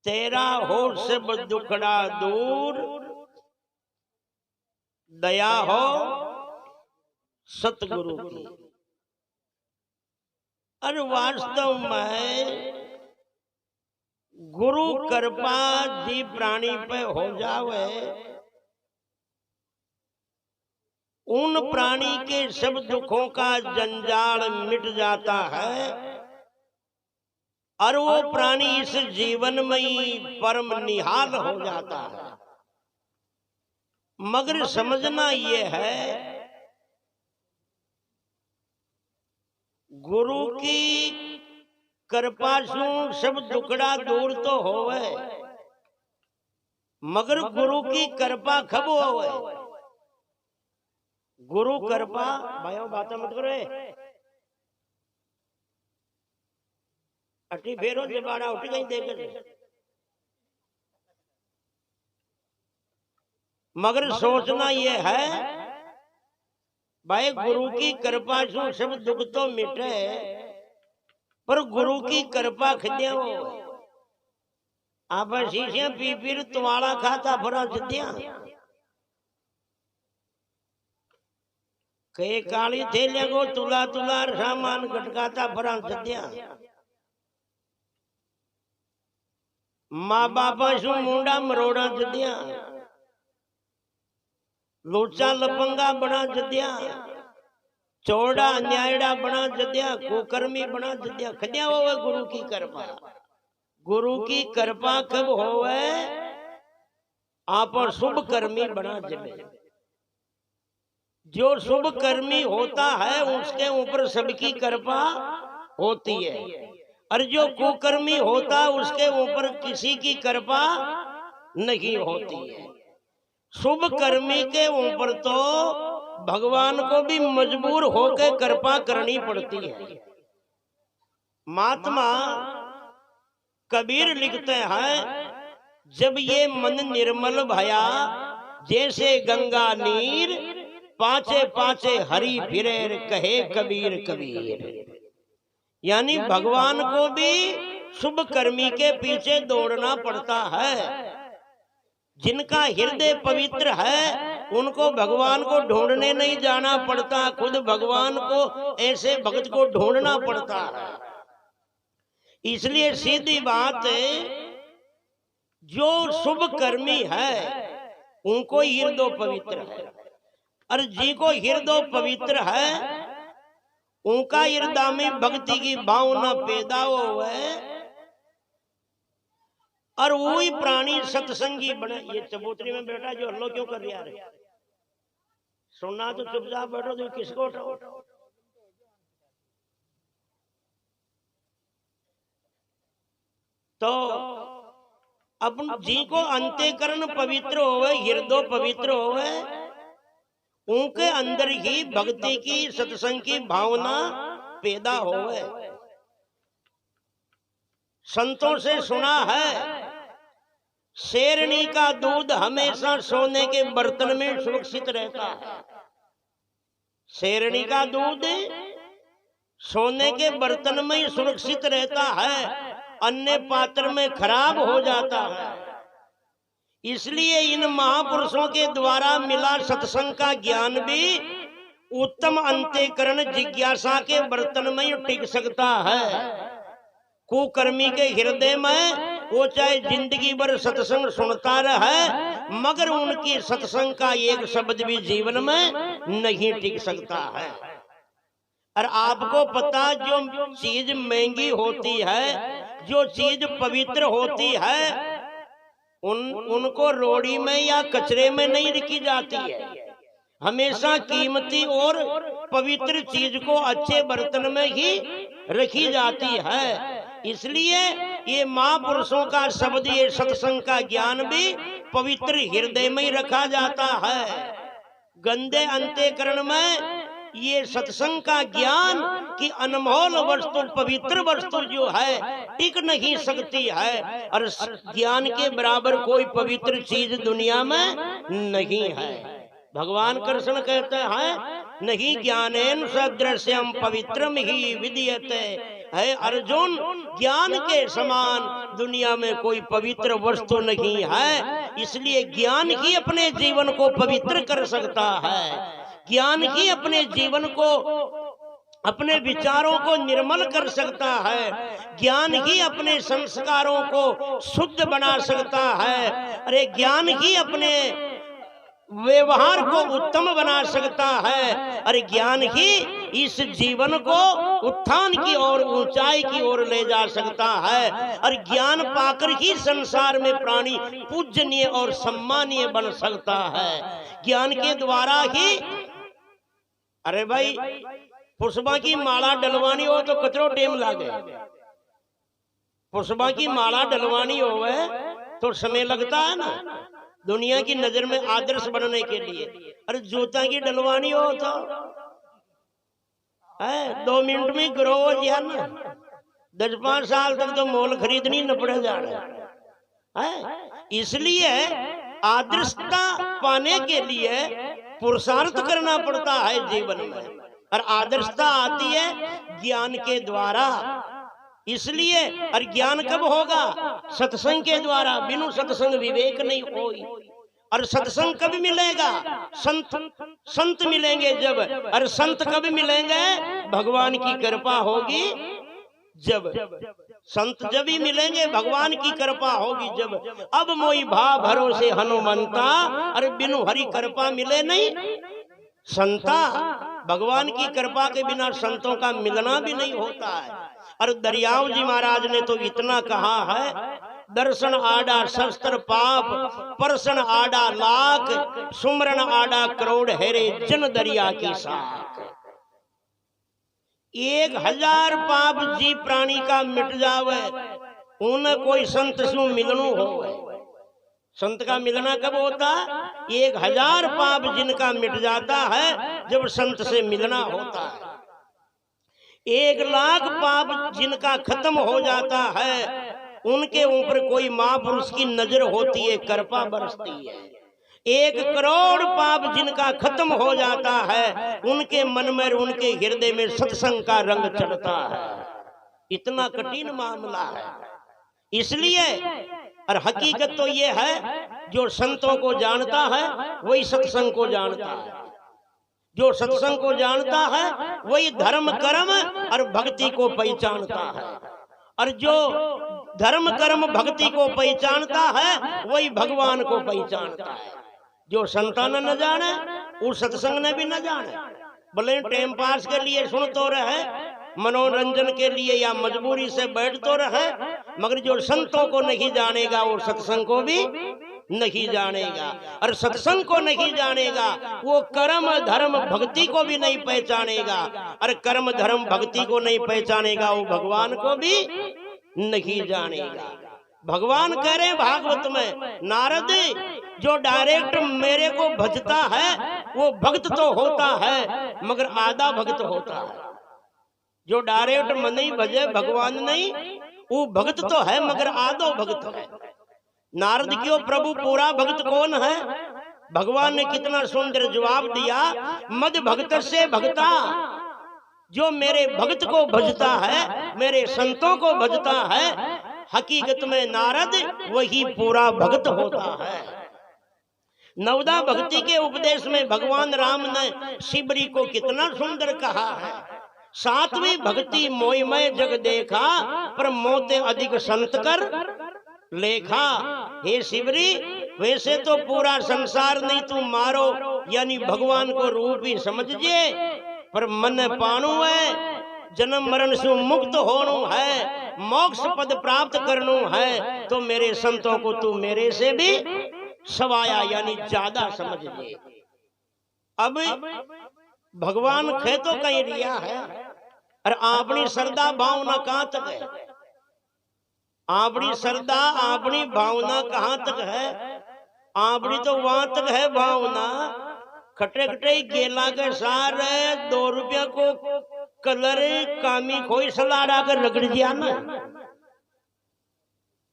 तेरा हो सब दुखड़ा दूर, दया हो सतगुरु की। और वास्तव में गुरु कृपा जी प्राणी पे हो जावे, उन प्राणी के सब दुखों का जंजाल मिट जाता है और वो प्राणी इस जीवन में ही परम निहाल हो जाता है। मगर समझना ये है, गुरु की कृपा से सब दुखड़ा दूर तो होवे, मगर गुरु की कृपा कब होवे? गुरु कृपा भाइयों बात मत करो, अटी फेरो जबाड़ा उठ गई देख। मगर सोचना ये है भाई, गुरु की कृपा से सब दुख तो मिटे, पर गुरु की कृपा खद्या हो आप शीशियां पी पी तुम्हारा खाता भरा जद्या कई काली थैलिया को तुला तुला सामान गटकाता भरा जद्या। माँ बापा सु मुंडा मरोड़ा जद्या, लोचा लपंगा बना जद्या, चौड़ा न्यायड़ा बना जद्या, कुकर्मी बना जद्या। खद्या होवे गुरु की कृपा। गुरु की कृपा कब होवे? आप शुभ कर्मी बना जबे। जो शुभ कर्मी होता है उसके ऊपर सबकी कृपा होती है, और जो कुकर्मी होता है उसके ऊपर किसी की कृपा नहीं होती है। शुभ कर्मी के ऊपर तो भगवान को भी मजबूर होकर कृपा करनी पड़ती है। महात्मा कबीर लिखते हैं, जब ये मन निर्मल भया जैसे गंगा नीर, पाचे पाचे हरि फिरे कहे कबीर कबीर। यानी भगवान को भी शुभ कर्मी के पीछे दौड़ना पड़ता है। जिनका हृदय पवित्र है उनको भगवान को ढूंढने नहीं जाना पड़ता, खुद भगवान को ऐसे भक्त को ढूंढना पड़ता है। इसलिए सीधी बात है, जो शुभ कर्मी है उनको हृदय पवित्र है, और जिनको हृदय पवित्र है उनका हृदय में भक्ति की भावना पैदा हुए, और वही प्राणी सत्संगी बने। ये चबूतरी में बैठा जो हल्लो क्यों कर रहा है? सुनना तो चुपचाप बैठो, तो किसको उठाओ? तो अपन जी को अंतःकरण पवित्र होवे, हृदय पवित्र होवे, उनके अंदर ही भक्ति की सत्संग की भावना पैदा होवे। संतों से सुना है, शेरनी का दूध हमेशा सोने के बर्तन में सुरक्षित रहता है। शेरनी का दूध सोने के बर्तन में ही सुरक्षित रहता है, अन्य पात्र में खराब हो जाता है। इसलिए इन महापुरुषों के द्वारा मिला सत्संग का ज्ञान भी उत्तम अंतःकरण जिज्ञासा के बर्तन में ही टिक सकता है। कुकर्मी के हृदय में वो चाहे जिंदगी भर सत्संग सुनता रहे, मगर उनकी सत्संग का एक शब्द भी जीवन में नहीं टिक सकता है। और आपको पता, जो चीज महंगी होती है, जो चीज पवित्र होती है, उनको रोड़ी में या कचरे में नहीं रखी जाती है। हमेशा कीमती और पवित्र चीज को अच्छे बर्तन में ही रखी जाती है। इसलिए ये महापुरुषों का शब्द, ये सत्संग का ज्ञान भी पवित्र हृदय में ही रखा जाता है। गंदे अंतःकरण में ये सत्संग का ज्ञान की अनमोल वस्तु, पवित्र वस्तु जो है टिक नहीं सकती है, और ज्ञान के बराबर कोई पवित्र चीज दुनिया में नहीं है। भगवान कृष्ण कहते हैं, नहीं ज्ञानेन सदृश्यम पवित्रम ही विद्यते, है अर्जुन, ज्ञान के समान दुनिया में कोई पवित्र वस्तु नहीं है। इसलिए ज्ञान ही अपने जीवन को पवित्र कर सकता है, ज्ञान ही अपने जीवन को, अपने विचारों को निर्मल कर सकता है, ज्ञान ही अपने संस्कारों को शुद्ध बना सकता है। अरे ज्ञान ही अपने व्यवहार को उत्तम बना सकता है। अरे ज्ञान ही इस जीवन को उत्थान की ओर, ऊंचाई की ओर ले जा सकता है। और ज्ञान पाकर ही संसार में प्राणी पूजनीय और सम्मानीय बन सकता है। ज्ञान के द्वारा ही, अरे भाई पुष्पा की माला डलवानी हो तो कतरो टेम लागे, पुष्पा की माला डलवानी हो तो समय लगता है ना, दुनिया की नजर में आदर्श बनने के लिए। अरे जूता की डलवानी हो तो 2 मिनट में ग्रो हो गया ना, 10-5 साल तक तो मोल खरीदनी न पड़े जा रहा है। इसलिए आदर्शता पाने के लिए पुरुषार्थ करना पड़ता है जीवन में, और आदर्शता आती है ज्ञान के द्वारा। इसलिए और ज्ञान कब होगा? सत्संग के द्वारा। बिनु सत्संग विवेक नहीं होई। और सत्संग कब मिलेगा? संत मिलेंगे जब। और संत कब मिलेंगे? भगवान की कृपा होगी जब। संत जब ही मिलेंगे, भगवान की कृपा होगी जब। अब मोई भा भरोसे हनुमंता, अरे बिनु हरि कृपा मिले नहीं संता। भगवान की कृपा के बिना संतों का मिलना भी नहीं होता है। और दरियाव जी महाराज ने तो इतना कहा है, दर्शन आडा शस्त्र पाप, परसन आडा लाख, सुमरन आडा करोड़, हेरे जन दरिया की साख। 1000 पाप जी प्राणी का मिट जावे, उन्हें कोई संत सु मिलनु हो। संत का मिलना कब होता? 1000 पाप जिनका मिट जाता है जब संत से मिलना होता है। 1,00,000 पाप जिनका खत्म हो जाता है, उनके ऊपर कोई महापुरुष की नजर होती है, कृपा बरसती है। 1 करोड़ पाप जिनका खत्म हो जाता है, उनके मन में, उनके हृदय में सत्संग का रंग चढ़ता है। इतना कठिन मामला है। इसलिए और हकीकत तो ये है, जो संतों को जानता है वही सत्संग को जानता है। जो सत्संग को जानता है वही धर्म कर्म और भक्ति को पहचानता है। और जो धर्म कर्म भक्ति को पहचानता है वही भगवान को पहचानता है। जो संतान न जाने वो सत्संग ने भी न जाने। भले टाइम पास के लिए सुन तो रहे, मनोरंजन के लिए या मजबूरी से बैठ तो रहे, मगर जो संतों को नहीं जानेगा वो सत्संग को भी नहीं जानेगा। और सत्संग को नहीं जानेगा वो कर्म धर्म भक्ति को भी नहीं पहचानेगा। और कर्म धर्म भक्ति को नहीं पहचानेगा वो भगवान को भी नहीं जानेगा। भगवान कह रहे भागवत में, नारद जो डायरेक्ट मेरे को भजता है वो भक्त तो होता है मगर आधा भक्त होता है। जो डायरेक्ट मन नहीं भजे भगवान नहीं, वो भक्त तो है मगर आधो भक्त है। नारद क्यों प्रभु पूरा भक्त कौन है? भगवान ने कितना सुंदर जवाब दिया, मद भक्त से भगता। जो मेरे भक्त को भजता है, मेरे संतों को भजता है, हकीकत में नारद वही पूरा भक्त होता है। नवदा भक्ति के उपदेश में भगवान राम ने शिबरी को कितना सुंदर कहा है, 7वीं भक्ति मोहिमय जग देखा, पर मोते अधिक संत कर लेखा। हे शिबरी, वैसे तो पूरा संसार नहीं तू मारो, यानी भगवान को रूप ही समझिए, पर मन पाणु है, जन्म मरण से मुक्त होनु है, मोक्ष पद प्राप्त करनु है, तो मेरे संतों को तू मेरे से भी सवाया यानी ज्यादा समझ ले। अब भगवान खे तो कहीं रिया है, और अपनी श्रद्धा भावना कहां तक है? अपनी श्रद्धा अपनी भावना कहां तक है? अपनी तो वहां तक है भावना, खटे खटे गेला के सार 2 रुपया को कलर कामी खोई सलाड़ा कर रगड़ दिया ना,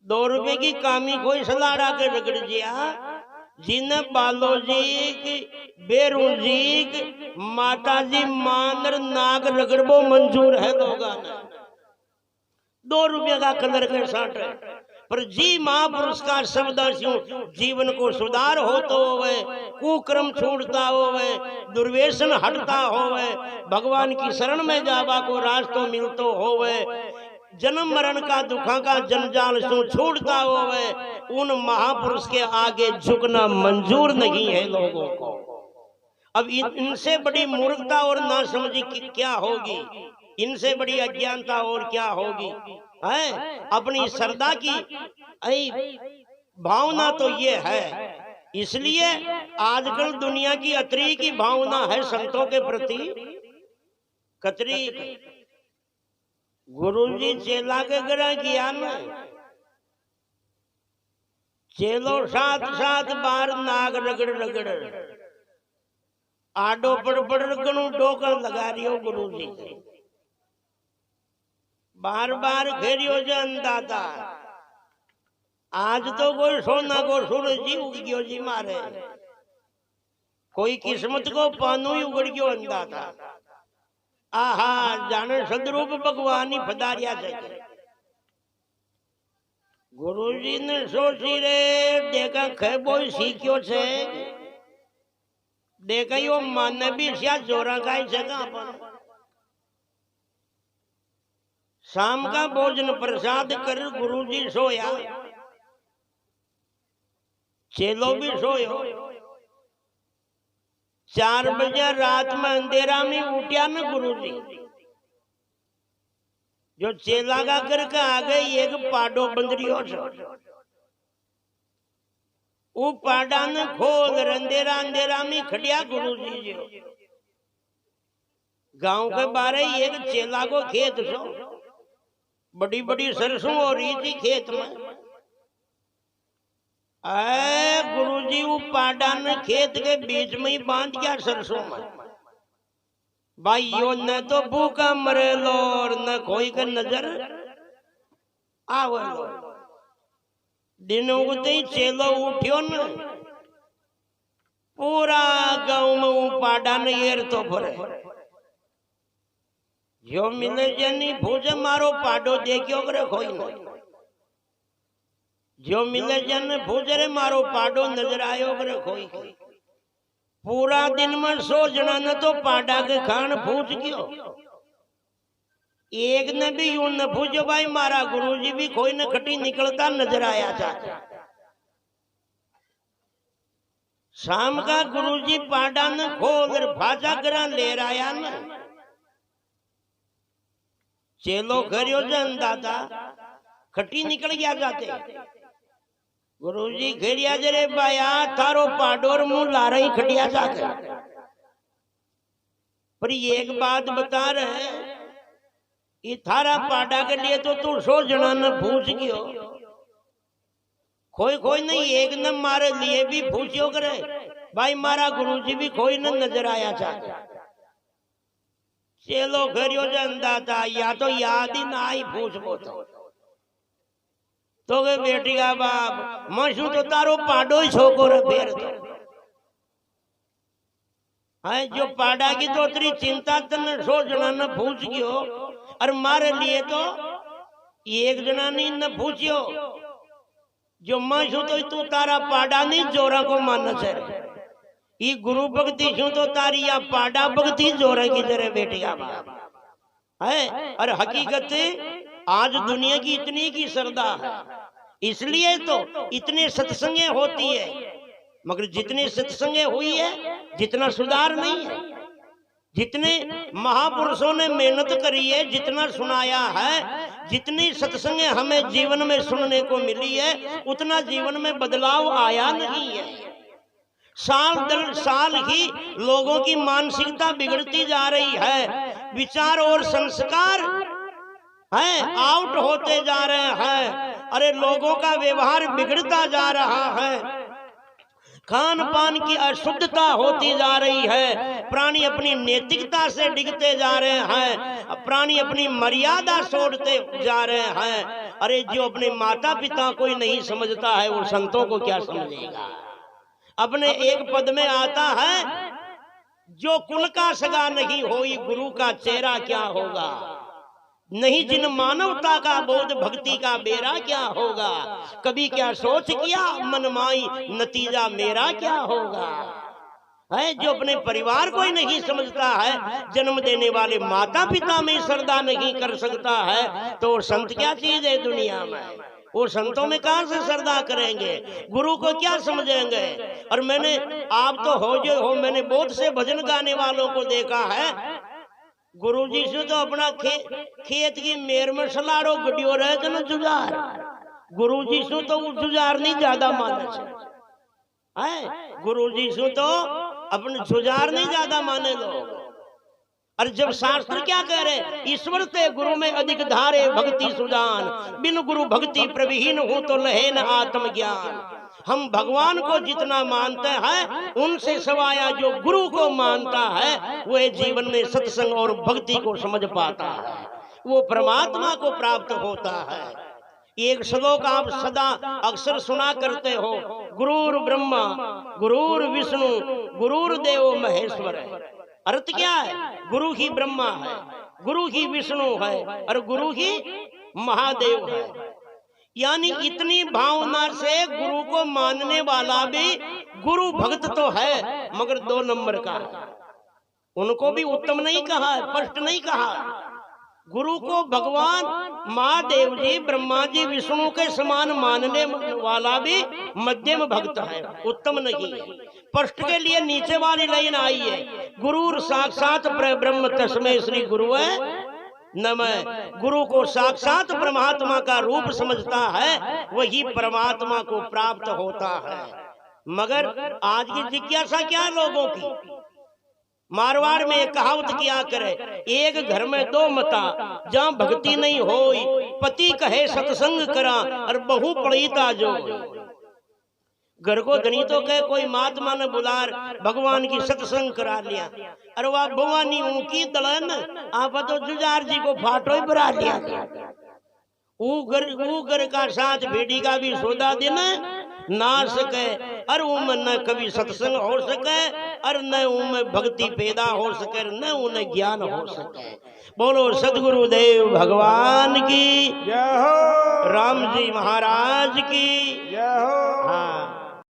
2 रुपए की कामी खोई सलाड़ा के रगड़ दिया। जिन बालो जी बेरू जी माता जी मानर नाग रगड़बो मंजूर है लोगा ने। ₹2 का कलर के साथ पर जी महापुरुष का शब्द जीवन को सुधार होतो होवे, कुक्रम छूटता होवे, दुर्व्यसन हटता होवे, भगवान की शरण में जावा को रास्तो मिलतो होवे, जन्म मरण का दुखा का जंजाल सो छूटता होवे, उन महापुरुष के आगे झुकना मंजूर नहीं है लोगों को। अब इनसे बड़ी मूर्खता और नासमझी क्या होगी, इनसे बड़ी अज्ञानता और क्या होगी है। अपनी श्रद्धा की भावना तो ये है, इसलिए आजकल दुनिया की अतरी की भावना है संतों के प्रति कतरी। गुरुजी चेला के ग्रह किया न, चेलो 7 बार नाग रगड़ रगड़ आडो पड़ गणु डोकर लगा रियो गुरुजी से, बार बार घेरियो जन दाता। आज तो कोई सोना को सूरज जी उग गयो जी मारे, कोई किस्मत को पानू ही उगड़ गयो अंदाता। आहा जाने सदरूप भगवान ही पधारिया थे। गुरुजी ने सोची रे देखा खेबो सीख्यो छे, देखा यो माने भी सिया जोरा खाई सका अपन। शाम का भोजन प्रसाद कर गुरुजी सोया, चेलो भी सोयो। 4 बजे रात में अंधेरा में उठ्या न गुरुजी, जो चेला का करके आ गई एक पाडो बंदरियो से, वो पाडा ने खोल अंधेरा अंधेरा में खड़िया गुरुजी जो। गांव के बारे एक चेला को खेत सो, बड़ी बड़ी सरसों हो रही थी खेत में। गुरुजी वो पाडा ने खेत के बीच में ही बांध गया सरसों में। भाइयों न तो भूखा मरे लो और न कोई का नजर आवे लो। दिन उगते ही चेलो उठ्यो न, पूरा गांव में वो पाडा ने येर तो भरे। जो मिले जनी भूजे मारो पाडो देखियो करे कोई नहीं, जो मिले जन भूजरे मारो पाडो नजर आयो करे कोई। पूरा दिन में 100 जना ने तो पाडा के खान भूज गयो, एक ने भी यूं न भूजो भाई मारा गुरुजी भी कोई न खटी निकलता नजर आया था। शाम का गुरुजी पाडा ने खोल भाजा करा ले आया न, चेलो करियो जन दादा खटी निकल गया जाते। गुरुजी घेरिया जरे बाया थारो पाडोर मुंह ला रही खटिया जाके। पर एक बात बता रहे, ये थारा पाडा के लिए तो तू 100 जना न पूछ गयो, कोई कोई नहीं एक न मारे लिए भी पूछियो करे भाई मारा गुरुजी भी कोई न नजर आया चाहे। चलो घरियो जनता था या तो याद ही ना आई पूछ तो वे बेटी का बाप मशू तो तारो पाडो ही छोको रे फेर तो है। जो पाडा की तो तेरी चिंता तन 100 जना न पूछ गयो और मारे लिए तो एक जना नहीं न पूछियो। जो मशू तो तू तारा पाडा नहीं जोरा को मान से ये गुरु भक्ति शू तो तारी या पाडा भक्ति जोरा की तेरे बेटी का बाप है। और हकीकत आज दुनिया की इतनी की श्रद्धा है, इसलिए तो इतने सत्संगें होती है, मगर जितनी सत्संगें हुई है जितना सुधार नहीं है। जितने महापुरुषों ने मेहनत करी है, जितना सुनाया है, जितनी सत्संगें हमें जीवन में सुनने को मिली है, उतना जीवन में बदलाव आया नहीं है। साल दर साल ही लोगों की मानसिकता बिगड़ती जा रही है, विचार और संस्कार है आउट होते जा रहे हैं। अरे लोगों का व्यवहार बिगड़ता जा रहा है, खान पान की अशुद्धता होती जा रही है, प्राणी अपनी नैतिकता से डिगते जा रहे हैं, प्राणी अपनी मर्यादा छोड़ते जा रहे हैं। अरे जो अपने माता पिता को ही नहीं समझता है वो संतों को क्या समझेगा। अपने एक पद में आता है, जो कुल का सगा नहीं होई गुरु का चेहरा क्या होगा। नहीं जिन मानवता का बोध भक्ति का बेरा क्या होगा। कभी क्या सोच किया मनमाई नतीजा मेरा क्या होगा। है जो अपने परिवार को ही नहीं समझता है, जन्म देने वाले माता पिता में श्रद्धा नहीं कर सकता है, तो संत क्या चीज है दुनिया में। वो संतों में कहां से श्रद्धा करेंगे, गुरु को क्या समझेंगे। और मैंने आप तो हो जो हो, मैंने बहुत से भजन गाने वालों को देखा है, गुरु जी से तो अपना खेत की मेर में सलाड़ो गड्डियो रहे तो न जुजार, गुरु जी से तो जुजार नहीं ज्यादा माने है, गुरु जी से तो अपने जुजार नहीं ज्यादा माने लोग। और जब शास्त्र क्या कह रहे, ईश्वर ते गुरु में अधिक धारे भक्ति सुजान, बिन गुरु भक्ति प्रविहीन हूं तो लहे न आत्मज्ञान। हम भगवान को जितना मानते हैं उनसे सवाया जो गुरु को मानता है वह जीवन में सत्संग और भक्ति को समझ पाता है, वो परमात्मा को प्राप्त होता है। एक श्लोक आप सदा अक्सर सुना करते हो, गुरुर ब्रह्मा गुरुर विष्णु गुरुर देवो महेश्वर। अर्थ क्या है, गुरु ही ब्रह्मा है, गुरु ही विष्णु है और गुरु ही महादेव है। यानी इतनी भावना से गुरु को मानने वाला भी गुरु भक्त तो है मगर 2 नंबर का है। उनको भी उत्तम नहीं कहा है, स्पष्ट नहीं कहा। गुरु को भगवान महादेव जी ब्रह्मा जी विष्णु के समान मानने वाला भी मध्यम भक्त है, उत्तम नहीं है। स्पष्ट के लिए नीचे वाली लाइन आई है, गुरु साक्षात ब्रह्म तस्मै श्री गुरु है नमः। गुरु को साक्षात परमात्मा का रूप समझता है वही परमात्मा को प्राप्त होता है। मगर आज की जिज्ञासा क्या लोगों की, मारवाड़ में एक कहावत किया करे, एक घर में 2 मता, जहाँ भक्ति नहीं होई पति कहे सत्संग करा और बहू पड़ीता जो। घर को धनी तो कहे कोई महात्मा ने बुलार भगवान की सत्संग करा लिया, अरे वाह भवानी उनकी दलन आप तो जुजार जी को फाटो ही बरा लिया। वो घर का साथ भेड़ी का भी सौदा देना ना सके, और उनमें न कभी सत्संग हो सके और न उनमें भक्ति पैदा हो सके, न उन्हें ज्ञान हो सके। बोलो सदगुरुदेव भगवान की जय हो, राम जी महाराज की जय हो। हाँ।